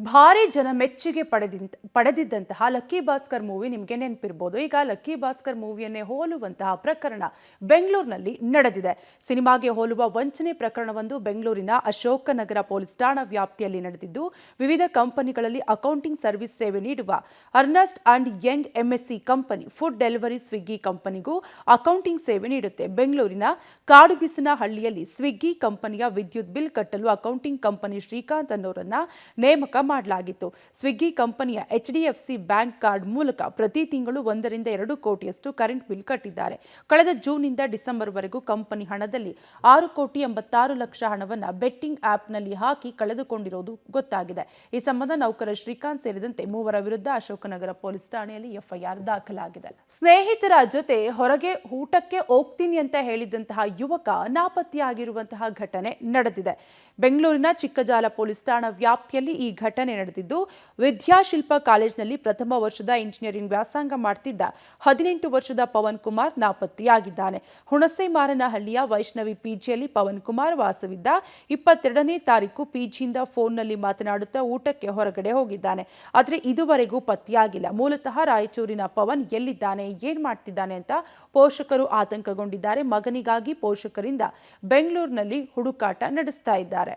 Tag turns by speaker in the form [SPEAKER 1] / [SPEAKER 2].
[SPEAKER 1] ಭಾರಿ ಜನ ಮೆಚ್ಚುಗೆ ಪಡೆದಿದ್ದಂತಹ ಲಕ್ಕಿ ಭಾಸ್ಕರ್ ಮೂವಿ ನಿಮಗೆ ನೆನಪಿರಬಹುದು. ಈಗ ಲಕ್ಕಿ ಭಾಸ್ಕರ್ ಮೂವಿಯನ್ನೇ ಹೋಲುವಂತಹ ಪ್ರಕರಣ ಬೆಂಗಳೂರಿನಲ್ಲಿ ನಡೆದಿದೆ. ಸಿನಿಮಾಗೆ ಹೋಲುವ ವಂಚನೆ ಪ್ರಕರಣವೊಂದು ಬೆಂಗಳೂರಿನ ಅಶೋಕನಗರ ಪೊಲೀಸ್ ಠಾಣಾ ವ್ಯಾಪ್ತಿಯಲ್ಲಿ ನಡೆದಿದ್ದು, ವಿವಿಧ ಕಂಪನಿಗಳಲ್ಲಿ ಅಕೌಂಟಿಂಗ್ ಸರ್ವಿಸ್ ಸೇವೆ ನೀಡುವ Ernst and Young MSC company food delivery Swiggy ಕಂಪನಿಗೂ ಅಕೌಂಟಿಂಗ್ ಸೇವೆ ನೀಡುತ್ತೆ. ಬೆಂಗಳೂರಿನ ಕಾಡುಬಿಸನಹಳ್ಳಿಯಲ್ಲಿ ಸ್ವಿಗ್ಗಿ ಕಂಪನಿಯ ವಿದ್ಯುತ್ ಬಿಲ್ ಕಟ್ಟಲು ಅಕೌಂಟಿಂಗ್ ಕಂಪನಿ ಶ್ರೀಕಾಂತ್ ಅನ್ನೋರನ್ನ ನೇಮಕ ಮಾಡಲಾಗಿತ್ತು. ಸ್ವಿಗ್ಗಿ ಕಂಪನಿಯ ಎಚ್ಡಿಎಫ್ಸಿ ಬ್ಯಾಂಕ್ ಕಾರ್ಡ್ ಮೂಲಕ ಪ್ರತಿ ತಿಂಗಳು 1 ರಿಂದ 2 ಕೋಟಿಯಷ್ಟು ಕರೆಂಟ್ ಬಿಲ್ ಕಟ್ಟಿದ್ದಾರೆ. ಕಳೆದ ಜೂನ್ನಿಂದ ಡಿಸೆಂಬರ್ವರೆಗೂ ಕಂಪನಿ ಹಣದಲ್ಲಿ 6,86,00,000 ಹಣವನ್ನು ಬೆಟ್ಟಿಂಗ್ ಆಪ್ನಲ್ಲಿ ಹಾಕಿ ಕಳೆದುಕೊಂಡಿರುವುದು ಗೊತ್ತಾಗಿದೆ. ಈ ಸಂಬಂಧ ನೌಕರ ಶ್ರೀಕಾಂತ್ ಸೇರಿದಂತೆ 3 ವಿರುದ್ಧ ಅಶೋಕನಗರ ಪೊಲೀಸ್ ಠಾಣೆಯಲ್ಲಿ ಎಫ್ಐಆರ್ ದಾಖಲಾಗಿದೆ. ಸ್ನೇಹಿತರ ಜೊತೆ ಹೊರಗೆ ಊಟಕ್ಕೆ ಹೋಗ್ತೀನಿ ಅಂತ ಹೇಳಿದಂತಹ ಯುವಕ ನಾಪತ್ತೆಯಾಗಿರುವಂತಹ ಘಟನೆ ನಡೆದಿದೆ. ಬೆಂಗಳೂರಿನ ಚಿಕ್ಕಜಾಲ ಪೊಲೀಸ್ ಠಾಣಾ ವ್ಯಾಪ್ತಿಯಲ್ಲಿ ಈ ಘಟನೆ ನಡೆದಿದ್ದು, ವಿದ್ಯಾಶಿಲ್ಪ ಕಾಲೇಜಿನಲ್ಲಿ ಪ್ರಥಮ ವರ್ಷದ ಇಂಜಿನಿಯರಿಂಗ್ ವ್ಯಾಸಂಗ ಮಾಡುತ್ತಿದ್ದ 18 ವರ್ಷದ ಪವನ್ ಕುಮಾರ್ ನಾಪತ್ತೆಯಾಗಿದ್ದಾನೆ. ಹುಣಸೆಮಾರನಹಳ್ಳಿಯ ವೈಷ್ಣವಿ ಪಿಜಿಯಲ್ಲಿ ಪವನ್ ಕುಮಾರ್ ವಾಸವಿದ್ದ. 22ನೇ ತಾರೀಕು ಪಿಜಿಯಿಂದ ಫೋನ್ನಲ್ಲಿ ಮಾತನಾಡುತ್ತಾ ಊಟಕ್ಕೆ ಹೊರಗಡೆ ಹೋಗಿದ್ದಾನೆ. ಆದರೆ ಇದುವರೆಗೂ ಪತ್ತೆಯಾಗಿಲ್ಲ. ಮೂಲತಃ ರಾಯಚೂರಿನ ಪವನ್ ಎಲ್ಲಿದ್ದಾನೆ, ಏನ್ ಮಾಡ್ತಿದ್ದಾನೆ ಅಂತ ಪೋಷಕರು ಆತಂಕಗೊಂಡಿದ್ದಾರೆ. ಮಗನಿಗಾಗಿ ಪೋಷಕರಿಂದ ಬೆಂಗಳೂರಿನಲ್ಲಿ ಹುಡುಕಾಟ ನಡೆಸ್ತಾ ಇದ್ದಾರೆ.